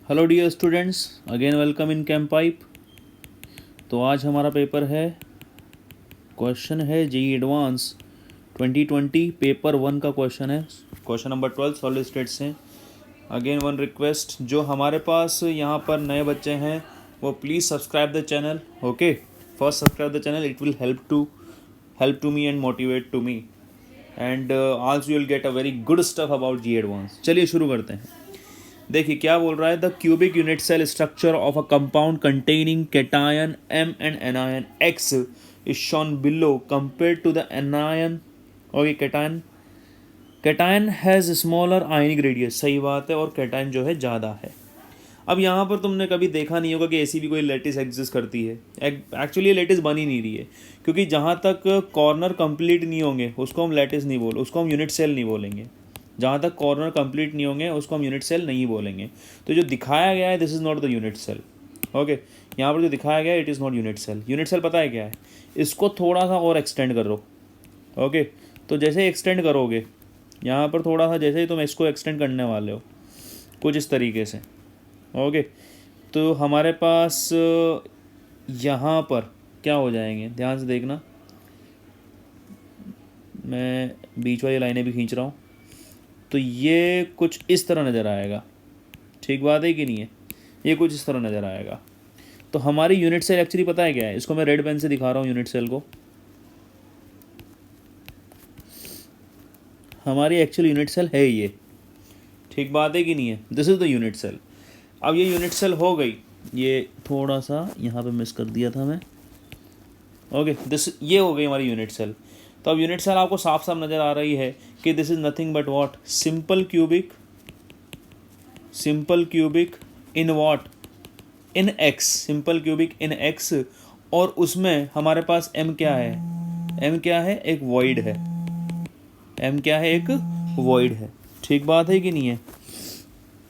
Hello dear students, again welcome in camp pipe. तो आज हमारा पेपर है, क्वेश्चन है जेई एडवांस 2020 पेपर 1 का क्वेश्चन है, क्वेश्चन नंबर 12 सॉलिड स्टेट से। अगेन वन रिक्वेस्ट, जो हमारे पास यहाँ पर नए बच्चे हैं वो please subscribe the channel. Okay, first subscribe the channel, it will help to me and motivate to me and also you will get a very good stuff about JEE advance. चलिए शुरू करते हैं। देखिए क्या बोल रहा है, the cubic unit cell structure of a compound containing cation M and anion X is shown below compare to the anion. और ये cation has smaller ionic radius, सही बात है, और कैटायन जो है ज़्यादा है। अब यहाँ पर तुमने कभी देखा नहीं होगा कि ऐसी भी कोई लेटिस एग्जिस्ट करती है। एक्चुअली ये लेटिस बन ही नहीं रही है, क्योंकि जहाँ तक कॉर्नर कंप्लीट नहीं होंगे उसको हम लेटिस नहीं उसको हम यूनिट सेल नहीं बोलेंगे। जहाँ तक कॉर्नर कंप्लीट नहीं होंगे उसको हम यूनिट सेल नहीं बोलेंगे। तो जो दिखाया गया है this is not the unit cell. Okay, यहाँ पर जो दिखाया गया है it is not unit cell. Unit cell पता है क्या है, इसको थोड़ा सा और एक्सटेंड करो। ओके, तो जैसे एक्सटेंड करोगे यहाँ पर थोड़ा सा, जैसे ही तुम इसको एक्सटेंड करने वाले हो कुछ इस तरीके से, ओके, तो हमारे पास यहाँ पर क्या हो जाएंगे, ध्यान से देखना, मैं बीच वाली लाइनें भी खींच रहा हूँ। तो ये कुछ इस तरह नज़र आएगा, ठीक बात है कि नहीं है, ये कुछ इस तरह नज़र आएगा। तो हमारी यूनिट सेल एक्चुअली पता है क्या है, इसको मैं रेड पेन से दिखा रहा हूँ यूनिट सेल को। हमारी एक्चुअल यूनिट सेल है ये, ठीक बात है कि नहीं है, this is the unit cell. अब ये यूनिट सेल हो गई, ये थोड़ा सा यहाँ पे मिस कर दिया था मैं। ओके, ये हो गई हमारी यूनिट सेल। तो अब यूनिट सेल आपको साफ साफ नज़र आ रही है कि this is nothing but what, simple cubic in what, in x, simple cubic in x. और उसमें हमारे पास एम क्या है, एक वॉइड है, एक वॉइड है, ठीक बात है कि नहीं है।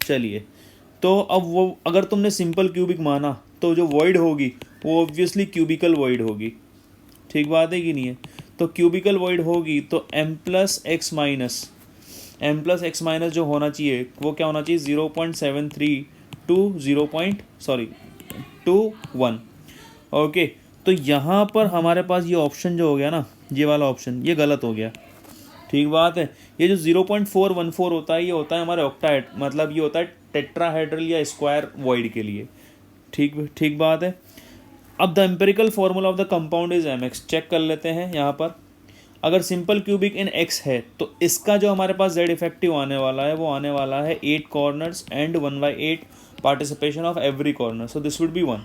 चलिए, तो अब वो अगर तुमने सिंपल क्यूबिक माना तो जो वॉइड होगी वो ऑब्वियसली क्यूबिकल वॉइड होगी, ठीक बात है कि नहीं है। तो क्यूबिकल वॉइड होगी तो m प्लस एक्स माइनस जो होना चाहिए वो क्या होना चाहिए, 0.73 टू 0.21। ओके, तो यहाँ पर हमारे पास ये ऑप्शन जो हो गया ना, ये वाला ऑप्शन, ये गलत हो गया, ठीक बात है। ये जो 0.414 होता है ये होता है हमारे ऑक्टाहेड, मतलब ये होता है टेट्राहेड्रल या स्क्वायर वॉइड के लिए, ठीक बात है। अब the empirical formula of the compound is mx, check कर लेते हैं यहाँ पर। अगर सिंपल क्यूबिक इन x है तो इसका जो हमारे पास z इफेक्टिव आने वाला है वो आने वाला है 8 corners and 1/8 participation of every corner, so this would be 1।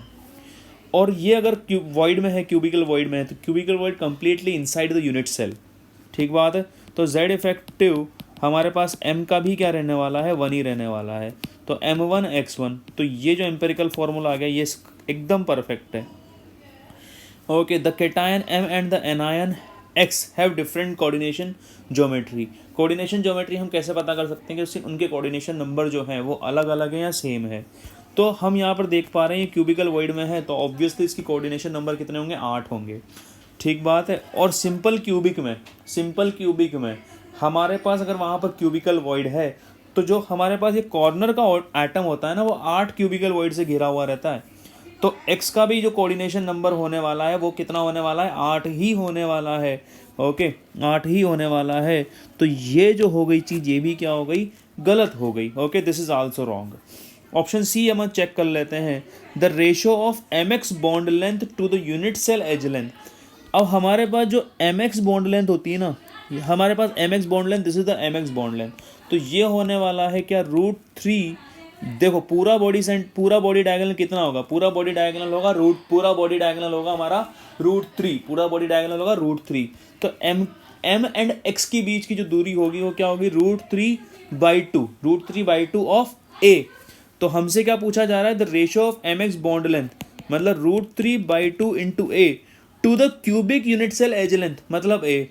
और ये अगर वॉइड में है, क्यूबिकल वॉइड में है, तो cubical void completely inside the unit cell, ठीक बात है। तो z इफेक्टिव हमारे पास m का भी क्या रहने वाला है, 1 ही रहने वाला है। तो m1x1, तो ये जो एम्पेरिकल फार्मूला आ गया ये एकदम परफेक्ट है। Okay, the cation m and the anion x have different coordination geometry. Coordination geometry हम कैसे पता कर सकते हैं कि उससे उनके कोऑर्डिनेशन नंबर जो हैं वो अलग अलग हैं या सेम है। तो हम यहाँ पर देख पा रहे हैं क्यूबिकल वॉइड में है तो ऑब्वियसली इसकी कोऑर्डिनेशन नंबर कितने होंगे, 8 होंगे, ठीक बात है। और सिंपल क्यूबिक में हमारे पास अगर वहाँ पर क्यूबिकल वॉइड है तो जो हमारे पास ये कॉर्नर का एटम होता है ना वो 8 क्यूबिकल वॉइड से घिरा हुआ रहता है। तो x का भी जो कोऑर्डिनेशन नंबर होने वाला है वो कितना होने वाला है, 8 ही होने वाला है। ओके, 8 ही होने वाला है। तो ये जो हो गई चीज़ ये भी क्या हो गई, गलत हो गई। Okay, this is also wrong. Option C हम चेक कर लेते हैं, the ratio of mx bond length to the unit cell edge length. अब हमारे पास जो mx बॉन्ड लेंथ होती है ना, हमारे पास mx bond length, this is the mx bond length, तो ये होने वाला है क्या, √3। देखो पूरा बॉडी डायगोनल कितना होगा, पूरा बॉडी डायगोनल होगा हमारा √3, पूरा बॉडी डायगोनल होगा √3। तो m एंड x के बीच की जो दूरी होगी वो क्या होगी, √3/2 ऑफ a। तो हमसे क्या पूछा जा रहा है, the ratio of mx bond length, मतलब √3/2 into a to the cubic unit cell edge length, मतलब a।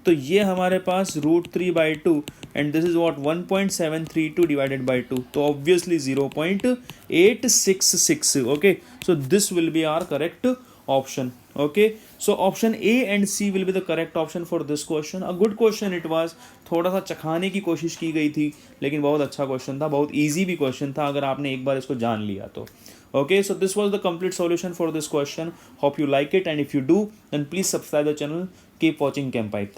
तो ये हमारे पास √3/2 and this is what 1.732 divided by 2, तो obviously 0.866। Okay, so this will be our correct option. Okay, so option A and C will be the correct option for this question. A good question it was. थोड़ा सा चखाने की कोशिश की गई थी, लेकिन बहुत अच्छा क्वेश्चन था, बहुत इजी भी क्वेश्चन था अगर आपने एक बार इसको जान लिया तो. Okay, so this was the complete solution for this question. Hope you like it, and if you do, then please subscribe the channel. Keep watching Chem Pipe.